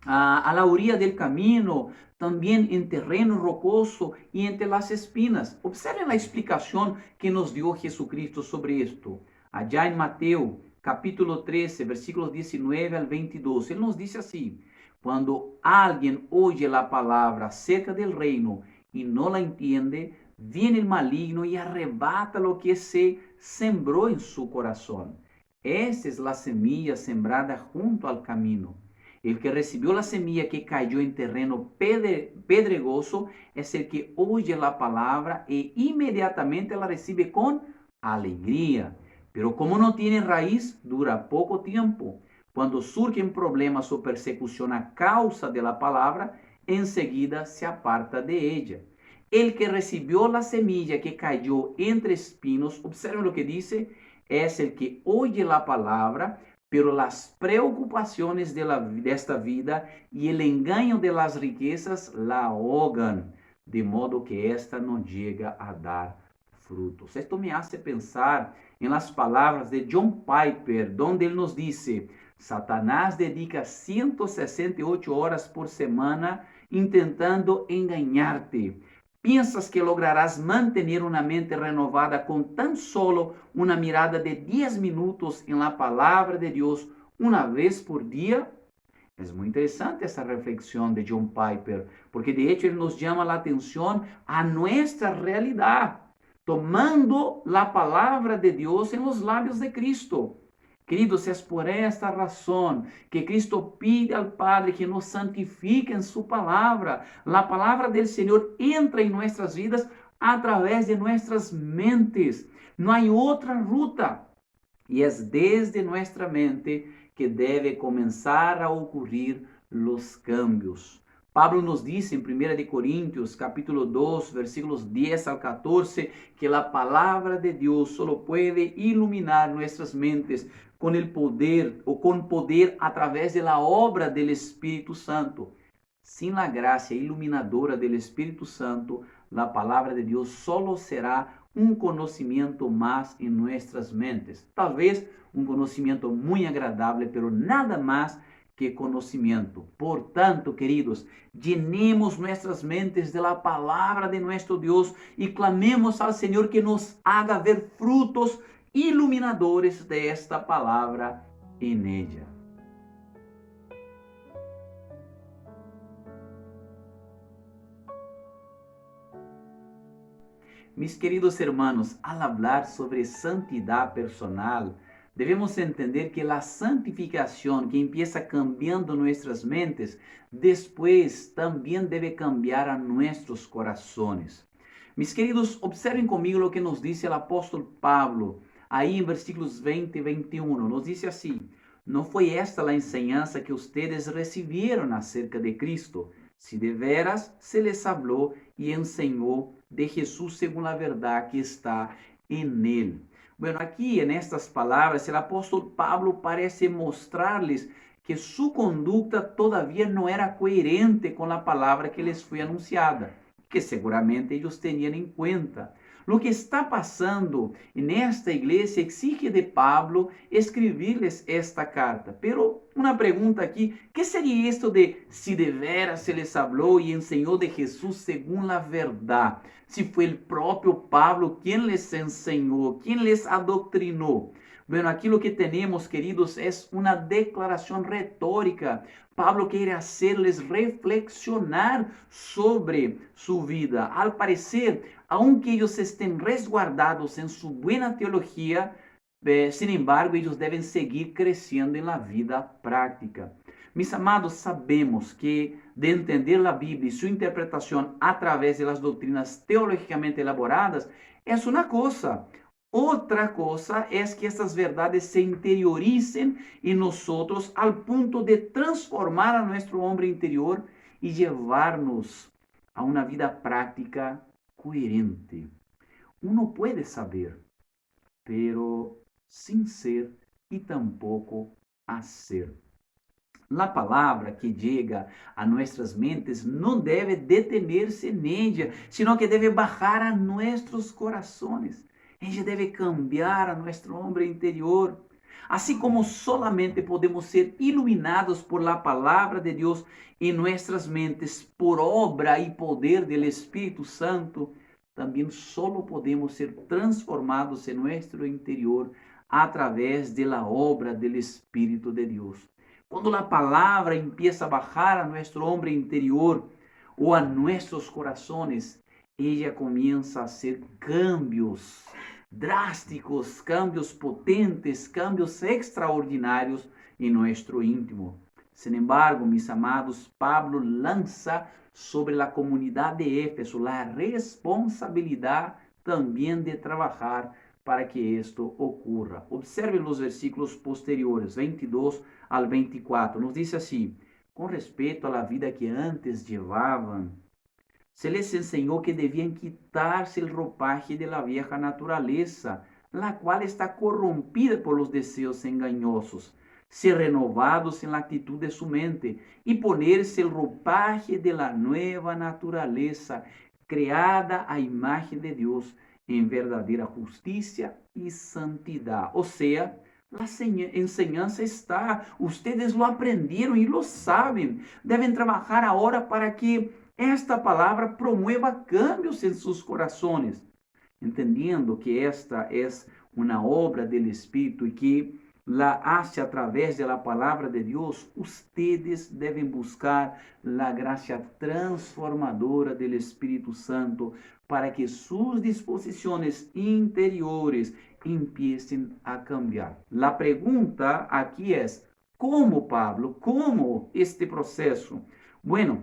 S5: a la orilla del camino, también en terreno rocoso y entre las espinas. Observen la explicación que nos dio Jesucristo sobre esto. Allá en Mateo, capítulo 13, versículos 19 al 22, Él nos dice así: cuando alguien oye la palabra acerca del reino y no la entiende, viene el maligno y arrebata lo que se sembró en su corazón. Esta es la semilla sembrada junto al camino. El que recibió la semilla que cayó en terreno pedregoso es el que oye la palabra e inmediatamente la recibe con alegría. Pero como no tiene raíz, dura poco tiempo. Cuando surgen problemas o persecución a causa de la palabra, enseguida se aparta de ella. El que recibió la semilla que cayó entre espinos, observen lo que dice, es el que oye la palabra, pero las preocupaciones de esta vida y el engaño de las riquezas la ahogan, de modo que ésta no llega a dar frutos. Esto me hace pensar en las palabras de John Piper, donde él nos dice: Satanás dedica 168 horas por semana intentando engañarte. ¿Piensas que lograrás mantener una mente renovada con tan solo una mirada de 10 minutos en la palabra de Dios una vez por día? Es muy interesante esta reflexión de John Piper, porque de hecho él nos llama la atención a nuestra realidad, tomando la palabra de Dios en los labios de Cristo. Queridos, es por esta razón que Cristo pide al Padre que nos santifique en su palabra. La palabra del Señor entra en nuestras vidas a través de nuestras mentes. No hay otra ruta. Y es desde nuestra mente que debe comenzar a ocurrir los cambios. Pablo nos dice en 1 Corintios capítulo 2, versículos 10 al 14, que la palabra de Dios solo puede iluminar nuestras mentes con el poder o con poder a través de la obra del Espíritu Santo. Sin la gracia iluminadora del Espíritu Santo, la palabra de Dios solo será un conocimiento más en nuestras mentes. Tal vez un conocimiento muy agradable, pero nada más que conocimiento. Por tanto, queridos, llenemos nuestras mentes de la palabra de nuestro Dios y clamemos al Señor que nos haga ver frutos iluminadores de esta palabra en ella. Mis queridos hermanos, al hablar sobre santidad personal, debemos entender que la santificación que empieza cambiando nuestras mentes, después también debe cambiar a nuestros corazones. Mis queridos, observen conmigo lo que nos dice el apóstol Pablo, ahí en versículos 20 y 21. Nos dice así: ¿no fue esta la enseñanza que ustedes recibieron acerca de Cristo? Si de veras se les habló y enseñó de Jesús según la verdad que está en él. Bueno, aquí en estas palabras el apóstol Pablo parece mostrarles que su conducta todavía no era coherente con la palabra que les fue anunciada, que seguramente ellos tenían en cuenta. Lo que está pasando en esta iglesia exige de Pablo escribirles esta carta. Pero una pregunta aquí, ¿qué sería esto de si de veras se les habló y enseñó de Jesús según la verdad? Si fue el propio Pablo quien les enseñó, quien les adoctrinó. Bueno, aquí lo que tenemos, queridos, es una declaración retórica. Pablo quiere hacerles reflexionar sobre su vida. Al parecer, aunque ellos estén resguardados en su buena teología, sin embargo, ellos deben seguir creciendo en la vida práctica. Mis amados, sabemos que de entender la Biblia y su interpretación a través de las doctrinas teológicamente elaboradas es una cosa. Otra cosa es que estas verdades se interioricen en nosotros al punto de transformar a nuestro hombre interior y llevarnos a una vida práctica coherente. Uno puede saber, pero sin ser y tampoco hacer. La palabra que llega a nuestras mentes no debe detenerse en ella, sino que debe bajar a nuestros corazones. Ella debe cambiar a nuestro hombre interior. Así como solamente podemos ser iluminados por la palabra de Dios en nuestras mentes por obra y poder del Espíritu Santo, también solo podemos ser transformados en nuestro interior a través de la obra del Espíritu de Dios. Cuando la palabra empieza a bajar a nuestro hombre interior o a nuestros corazones, ella comienza a hacer cambios drásticos, cambios potentes, cambios extraordinarios en nuestro íntimo. Sin embargo, mis amados, Pablo lanza sobre la comunidad de Éfeso la responsabilidad también de trabajar para que esto ocurra. Observen los versículos posteriores, 22 al 24. Nos dice así: con respecto a la vida que antes llevaban, se les enseñó que debían quitarse el ropaje de la vieja naturaleza, la cual está corrompida por los deseos engañosos, ser renovados en la actitud de su mente y ponerse el ropaje de la nueva naturaleza, creada a imagen de Dios en verdadera justicia y santidad. O sea, la enseñanza está, ustedes lo aprendieron y lo saben. Deben trabajar ahora para que esta palabra promueva cambios en sus corazones, entendiendo que esta es una obra del Espíritu y que la hace a través de la palabra de Dios. Ustedes deben buscar la gracia transformadora del Espíritu Santo para que sus disposiciones interiores empiecen a cambiar. La pregunta aquí es, ¿cómo, Pablo? ¿Cómo este proceso? Bueno,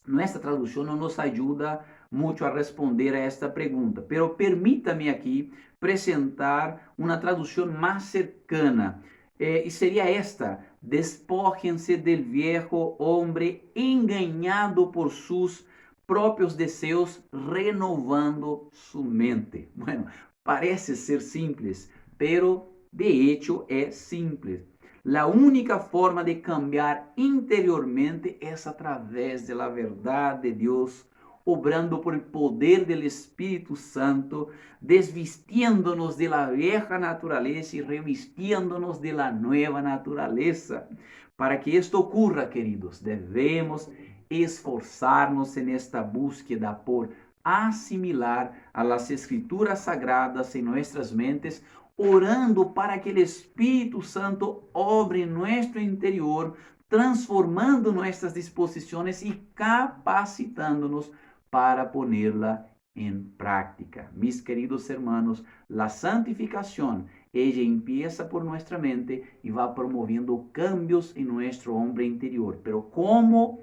S5: nuestra traducción no nos ayuda mucho a responder a esta pregunta, pero permítame aquí presentar una traducción más cercana. Y sería esta: despójense del viejo hombre engañado por sus propios deseos, renovando su mente. Bueno, parece ser simples, pero de hecho es simple. La única forma de cambiar interiormente es a través de la verdad de Dios, obrando por el poder del Espíritu Santo, desvistiéndonos de la vieja naturaleza y revistiéndonos de la nueva naturaleza. Para que esto ocurra, queridos, debemos esforzarnos en esta búsqueda por asimilar a las Escrituras Sagradas en nuestras mentes, orando para que el Espíritu Santo obre en nuestro interior, transformando nuestras disposiciones y capacitándonos para ponerla en práctica. Mis queridos hermanos, la santificación, ella empieza por nuestra mente y va promoviendo cambios en nuestro hombre interior. Pero como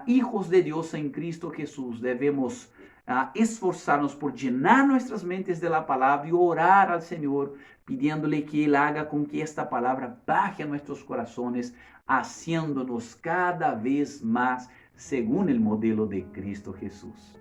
S5: hijos de Dios en Cristo Jesús, debemos esforzarnos por llenar nuestras mentes de la palabra y orar al Señor, pidiéndole que Él haga con que esta palabra baje a nuestros corazones, haciéndonos cada vez más según el modelo de Cristo Jesús.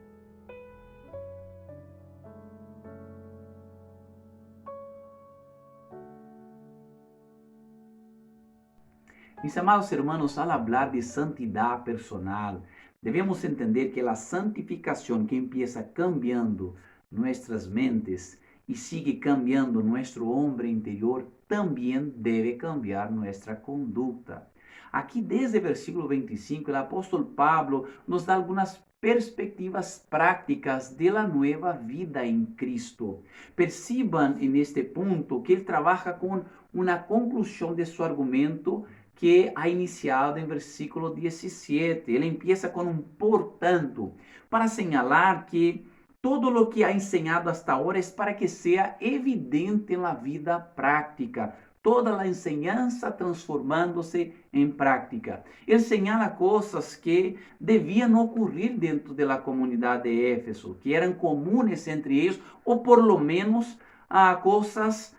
S5: Mis amados hermanos, al hablar de santidad personal, debemos entender que la santificación que empieza cambiando nuestras mentes y sigue cambiando nuestro hombre interior, también debe cambiar nuestra conducta. Aquí desde el versículo 25, el apóstol Pablo nos da algunas perspectivas prácticas de la nueva vida en Cristo. Perciban en este punto que él trabaja con una conclusión de su argumento que ha iniciado en versículo 17. Ele empieza con un por tanto, para señalar que todo lo que ha enseñado hasta ahora es para que sea evidente en la vida práctica. Toda la enseñanza transformándose en práctica. Ele señala cosas que debían ocurrir dentro de la comunidad de Éfeso, que eran comunes entre ellos, o por lo menos cosas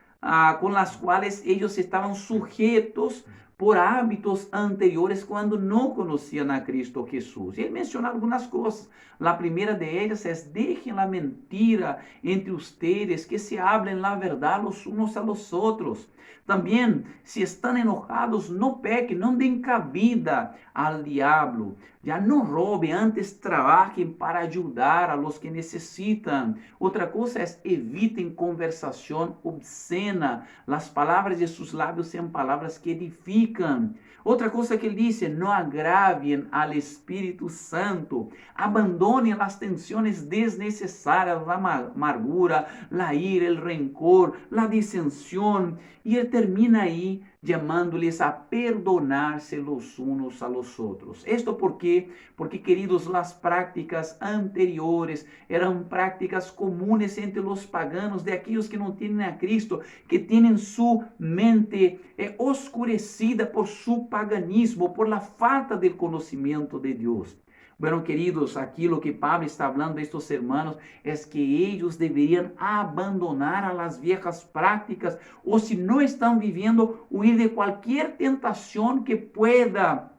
S5: con las cuales ellos estaban sujetos por hábitos anteriores cuando no conocían a Cristo Jesús. Ele menciona algunas cosas. La primera de ellas es: dejen la mentira entre ustedes, que se hablen la verdad los unos a los otros. También, si están enojados, no pequen, no den cabida al diablo. Ya no roben, antes trabajen para ayudar a los que necesitan. Otra cosa es: eviten conversación obscena. Las palabras de sus labios sean palabras que edifican. Outra coisa que ele diz: não agraviem al Espírito Santo, abandonem as tensões desnecessárias, a amargura, a ira, o rencor, a dissensão. E ele termina aí chamando-lhes a perdonar-se los unos a los outros. Esto porque, queridos, as práticas anteriores eram práticas comunes entre os paganos, de aqueles que não têm a Cristo, que têm sua mente oscurecida por su paganismo, por la falta del conocimiento de Dios. Bueno, queridos, aquí lo que Pablo está hablando de estos hermanos es que ellos deberían abandonar a las viejas prácticas, o si no están viviendo, huir de cualquier tentación que pueda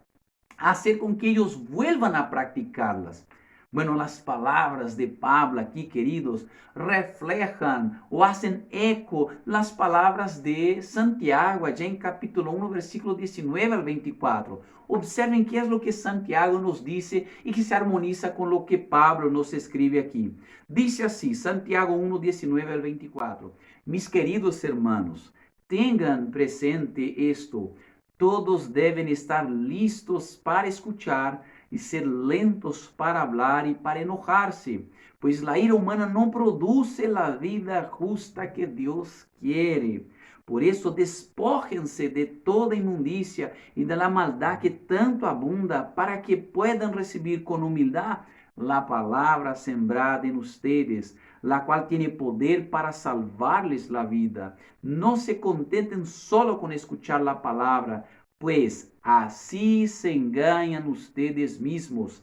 S5: hacer con que ellos vuelvan a practicarlas. Bueno, las palabras de Pablo aquí, queridos, reflejan o hacen eco las palabras de Santiago, allá en capítulo 1, versículo 19 al 24. Observen qué es lo que Santiago nos dice y que se armoniza con lo que Pablo nos escribe aquí. Dice así, Santiago 1, 19 al 24. Mis queridos hermanos, tengan presente esto. Todos deben estar listos para escuchar e ser lentos para hablar e para enojar-se, pois a ira humana não produz a vida justa que Deus quer. Por isso, despójense de toda inmundicia e da maldade que tanto abunda, para que puedan recibir com humildade la palabra sembrada en ustedes, la cual tiene poder para salvarles la vida. No se contenten solo con escuchar la palabra, pues así se engañan ustedes mismos.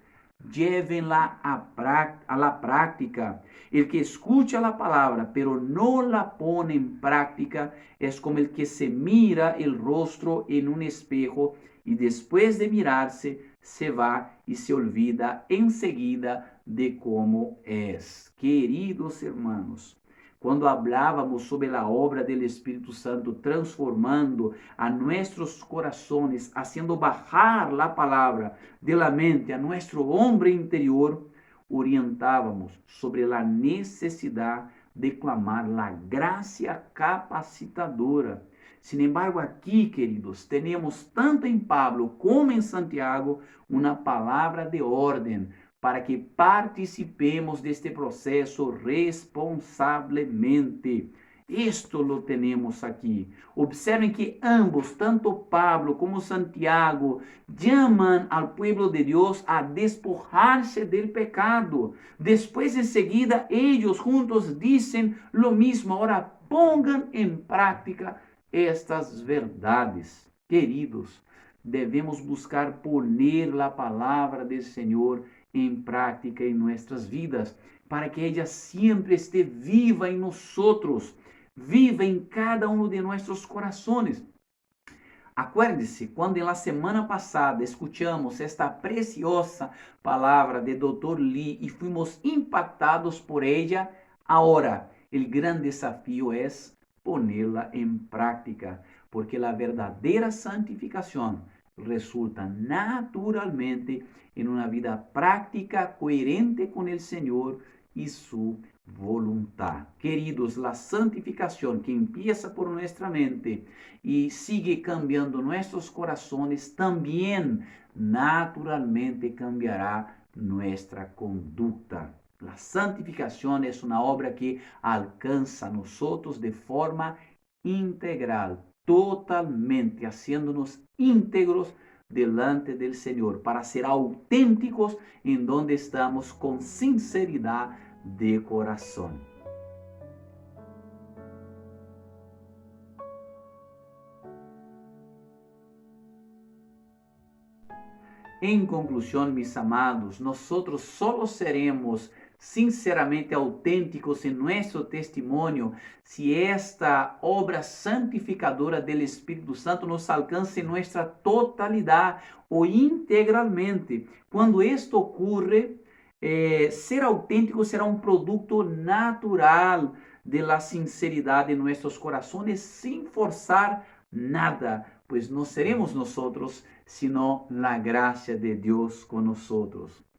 S5: Llévenla a la práctica. El que escucha la palabra, pero no la pone en práctica, es como el que se mira el rostro en un espejo y después de mirarse, se va y se olvida enseguida de cómo es. Queridos hermanos, quando hablábamos sobre a obra do Espírito Santo transformando a nossos corações, haciendo bajar a palavra de la mente a nosso homem interior, orientávamos sobre a necessidade de clamar a graça capacitadora. Sin embargo, aqui, queridos, temos tanto em Pablo como em Santiago uma palavra de ordem para que participemos deste processo responsablemente. Isto lo temos aqui. Observen que ambos, tanto Pablo como Santiago, chamam ao pueblo de Deus a despojar-se del pecado. Depois, em seguida, eles juntos dizem lo mismo. Ahora, pongan em prática estas verdades. Queridos, devemos buscar poner a palavra do Senhor em prática em nossas vidas, para que ela sempre esteja viva em nós, viva em cada um de nossos corações. Acuérdese, quando na semana passada escutamos esta preciosa palavra de Dr. Lee e fomos impactados por ella, agora o grande desafio é ponerla em prática, porque a verdadeira santificação resulta naturalmente em uma vida prática coerente com o Senhor e sua voluntad. Queridos, la santificación que empieza por nuestra mente y sigue cambiando nuestros corazones, también naturalmente cambiará nuestra conducta. La santificación es una obra que alcanza a nosotros de forma integral, totalmente, haciéndonos íntegros delante del Señor, para ser auténticos en donde estamos con sinceridad de coração. Em conclusão, mis amados, nós solo seremos sinceramente autênticos em nosso testemunho se esta obra santificadora do Espírito Santo nos alcance em nossa totalidade ou integralmente. Quando isto ocorre, ser autêntico será um produto natural de la sinceridade em nossos corações, sem forçar nada, pois não seremos nós, sino la graça de Deus com nós.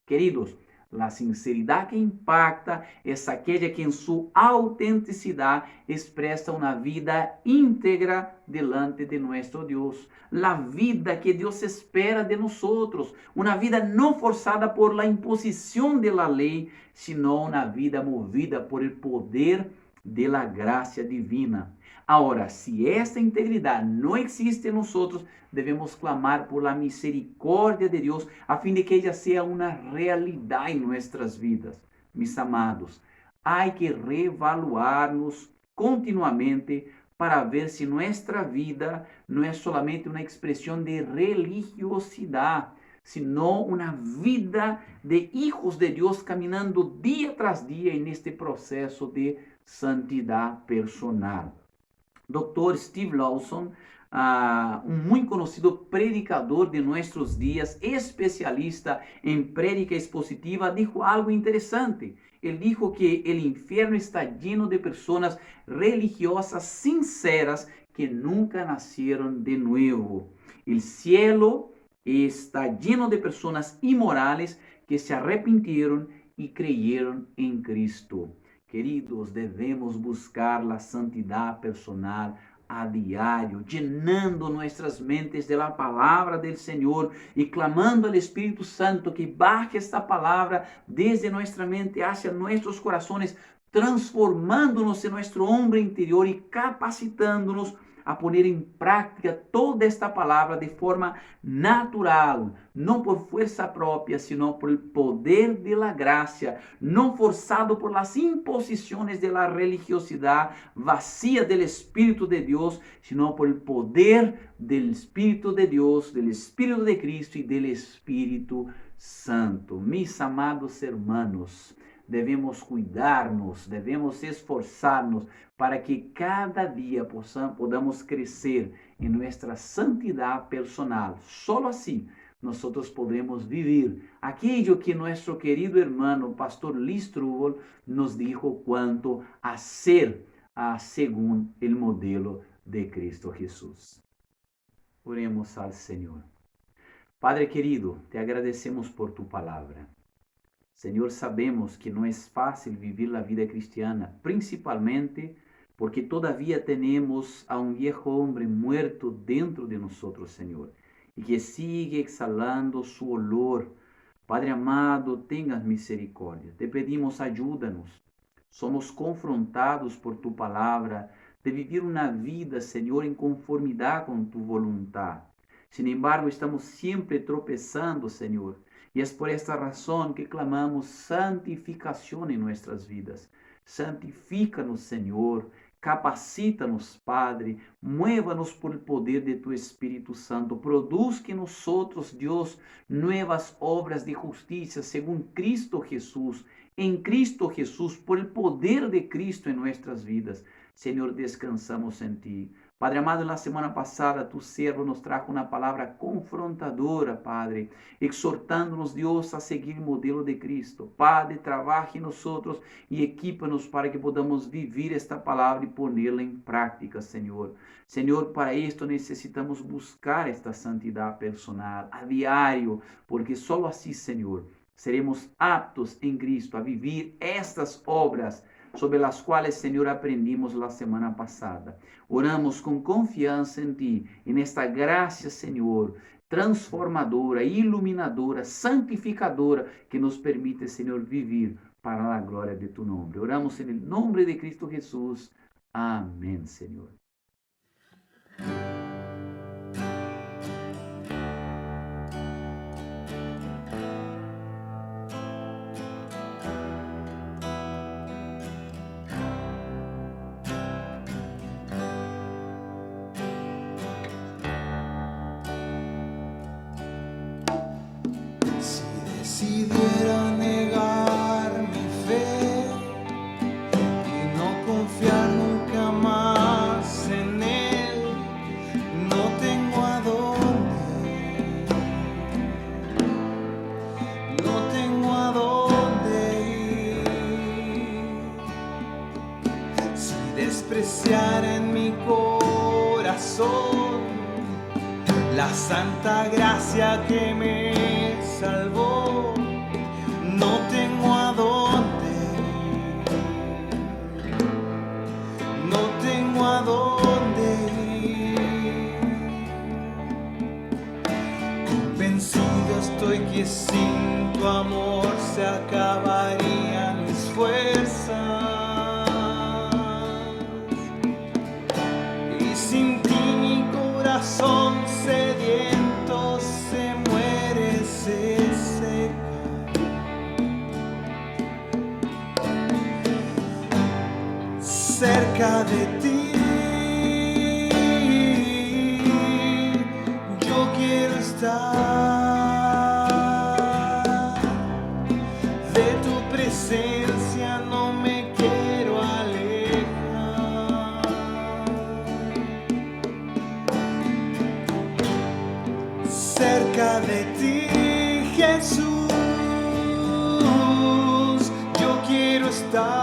S5: Queridos, la sinceridade que impacta é aquela que em sua autenticidade expressa uma vida íntegra delante de nosso Deus. La vida que Deus espera de nós, uma vida não forçada por la imposição de la lei, sino uma vida movida por el poder de la graça divina. Agora, se esta integridade não existe em nós, devemos clamar por la misericórdia de Deus, a fim de que ella seja uma realidade em nossas vidas. Mis amados, há que reevaluar-nos continuamente para ver se nossa vida não é solamente uma expressão de religiosidade, sino uma vida de hijos de Deus caminhando dia tras dia neste processo de santidade personal. Dr. Steve Lawson, um muito conhecido predicador de nossos dias, especialista em prédica expositiva, dijo algo interessante. Ele dijo que o inferno está lleno de pessoas religiosas sinceras que nunca nasceram de novo. O cielo está lleno de pessoas imorales que se arrepintieron e creyeron em Cristo. Queridos, devemos buscar a santidade personal a diário, llenando nossas mentes de la palavra del Senhor e clamando ao Espírito Santo que baje esta palavra desde nossa mente hacia nossos corações, transformando-nos em nosso homem interior e capacitando-nos a poner en práctica toda esta palabra de forma natural, no por fuerza propia, sino por el poder de la gracia, no forzado por las imposiciones de la religiosidad vacía del Espíritu de Dios, sino por el poder del Espíritu de Dios, del Espíritu de Cristo y del Espíritu Santo. Mis amados hermanos, devemos cuidarnos, devemos esforçar-nos para que cada dia podamos crescer em nossa santidade personal. Solo assim nós podemos viver aquilo que nosso querido hermano pastor Lee Strobel nos dijo quanto a ser segundo o modelo de Cristo Jesús. Oremos ao Senhor. Padre querido, te agradecemos por tu palavra. Senhor, sabemos que não é fácil viver a vida cristiana, principalmente porque todavia temos a um viejo homem muerto dentro de nós, Senhor, e que sigue exhalando su olor. Padre amado, tenhas misericórdia. Te pedimos, ajuda-nos. Somos confrontados por tu palavra de viver uma vida, Senhor, em conformidade com tu voluntade. Sin embargo, estamos sempre tropeçando, Senhor. E é por esta razão que clamamos santificação em nossas vidas. Santifica-nos, Senhor. Capacita-nos, Padre. Mueva-nos por el poder de tu Espírito Santo. Produz que nós, Deus, novas obras de justiça, segundo Cristo Jesus. Em Cristo Jesus, por el poder de Cristo em nossas vidas. Senhor, descansamos em ti. Padre amado, na semana passada, tu servo nos trajo uma palavra confrontadora, Padre, exortando-nos, Deus, a seguir o modelo de Cristo. Padre, trabalhe em nós e equipa-nos para que podamos viver esta palavra e pô-la em prática, Senhor. Senhor, para isto necessitamos buscar esta santidade personal a diário, porque só assim, Senhor, seremos aptos em Cristo a viver estas obras sobre as quais, Senhor, aprendimos na semana passada. Oramos com confiança em Ti e nesta graça, Senhor, transformadora, iluminadora, santificadora, que nos permite, Senhor, viver para a glória de Tu nome. Oramos em nome de Cristo Jesus. Amém, Senhor.
S1: Decidiera negar mi fe y no confiar nunca más en Él, no tengo a dónde, no tengo a dónde ir. Si despreciara en mi corazón la santa gracia que me salvó, no tengo a dónde, no tengo a dónde ir. Convencido estoy que sin tu amor se acabarían mis fuerzas, y sin ti mi corazón sediento se muere, se seca. Cerca de ti yo quiero estar, de tu presencia no me quiero alejar. Cerca de ti, Jesús, yo quiero estar.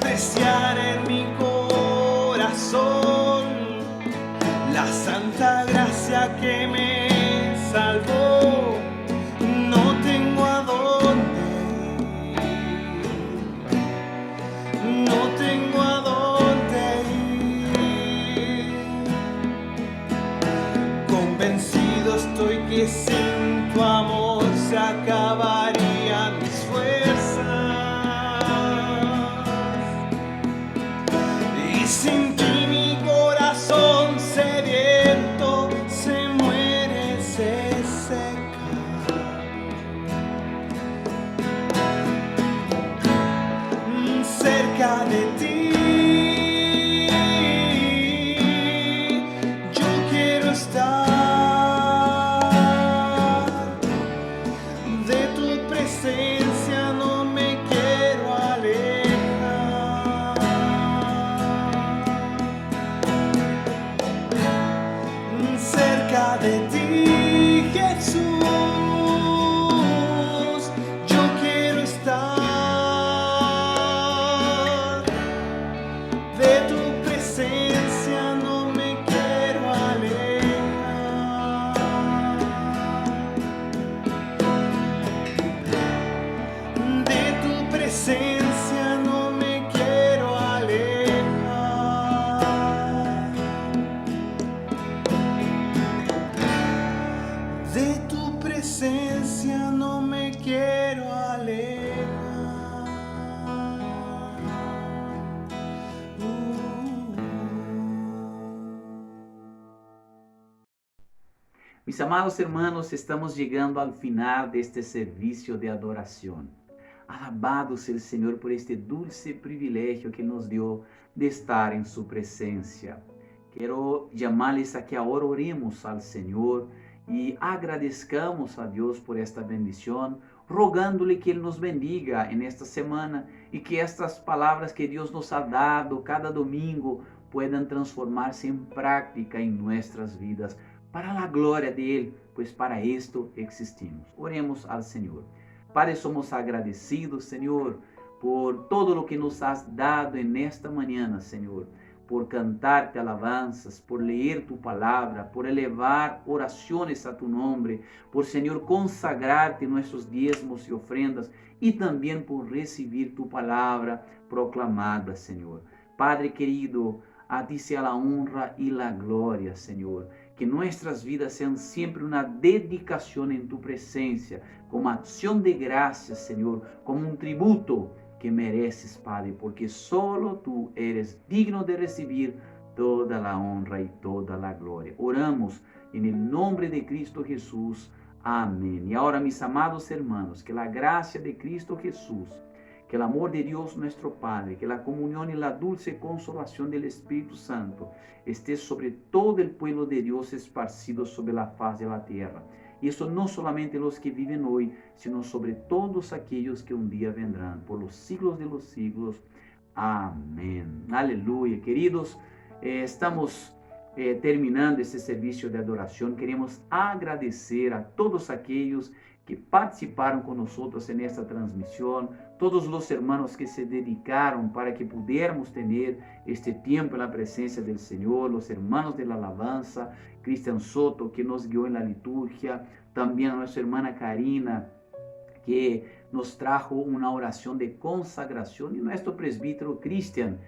S1: despreciar en mi corazón la santa gracia que me salvó. No tengo a dónde ir, no tengo a dónde ir. Convencido estoy que sin tu amor se acabarían mis fuerzas, y sin ti mi corazón sediento se muere, se seca. Cerca de ti yo quiero estar, de tu presencia no me quiero alejar. Cerca de ti, Jesús, yo quiero estar, de tu presencia no me quiero alejar. De tu presencia no me quiero alejar. De tu presencia no me quiero alejar.
S5: Mis amados hermanos, estamos llegando al final de este servicio de adoración. Alabado sea el Señor por este dulce privilegio que nos dio de estar en su presencia. Quiero llamarles a que ahora oremos al Señor y agradezcamos a Dios por esta bendición, rogándole que Él nos bendiga en esta semana y que estas palabras que Dios nos ha dado cada domingo puedan transformarse en práctica en nuestras vidas, para la gloria de Él, pues para esto existimos. Oremos al Señor. Padre, somos agradecidos, Señor, por todo lo que nos has dado en esta mañana, Señor, por cantarte alabanzas, por leer tu palabra, por elevar oraciones a tu nombre, por, Señor, consagrarte nuestros diezmos y ofrendas y también por recibir tu palabra proclamada, Señor. Padre querido, a ti sea la honra y la gloria, Señor. Que nuestras vidas sean siempre una dedicación en tu presencia, como acción de gracias, Señor, como un tributo que mereces, Padre, porque solo tú eres digno de recibir toda la honra y toda la gloria. Oramos en el nombre de Cristo Jesús. Amén. Y ahora, mis amados hermanos, que la gracia de Cristo Jesús, que el amor de Dios nuestro Padre, que la comunión y la dulce consolación del Espíritu Santo esté sobre todo el pueblo de Dios esparcido sobre la faz de la tierra. Y eso no solamente los que viven hoy, sino sobre todos aquellos que un día vendrán, por los siglos de los siglos. Amén. Aleluya. Queridos, estamos terminando este servicio de adoración. Queremos agradecer a todos aquellos que participaron con nosotros en esta transmisión, todos los hermanos que se dedicaron para que pudiéramos tener este tiempo en la presencia del Señor, los hermanos de la alabanza, Cristian Soto, que nos guió en la liturgia, también a nuestra hermana Karina, que nos trajo una oración de consagración, y nuestro presbítero Cristian,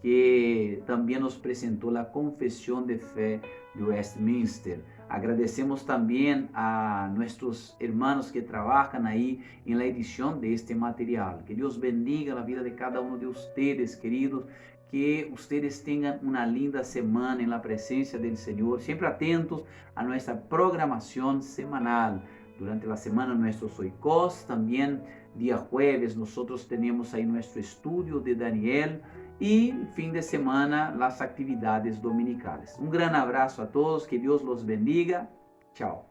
S5: que también nos presentó la confesión de fe de Westminster. Agradecemos también a nuestros hermanos que trabajan ahí en la edición de este material. Que Dios bendiga la vida de cada uno de ustedes, queridos. Que ustedes tengan una linda semana en la presencia del Señor, siempre atentos a nuestra programación semanal. Durante la semana nuestros oikos, también día jueves nosotros tenemos ahí nuestro estudio de Daniel, y fin de semana las actividades dominicales. Un gran abrazo a todos, que Dios los bendiga. Chao.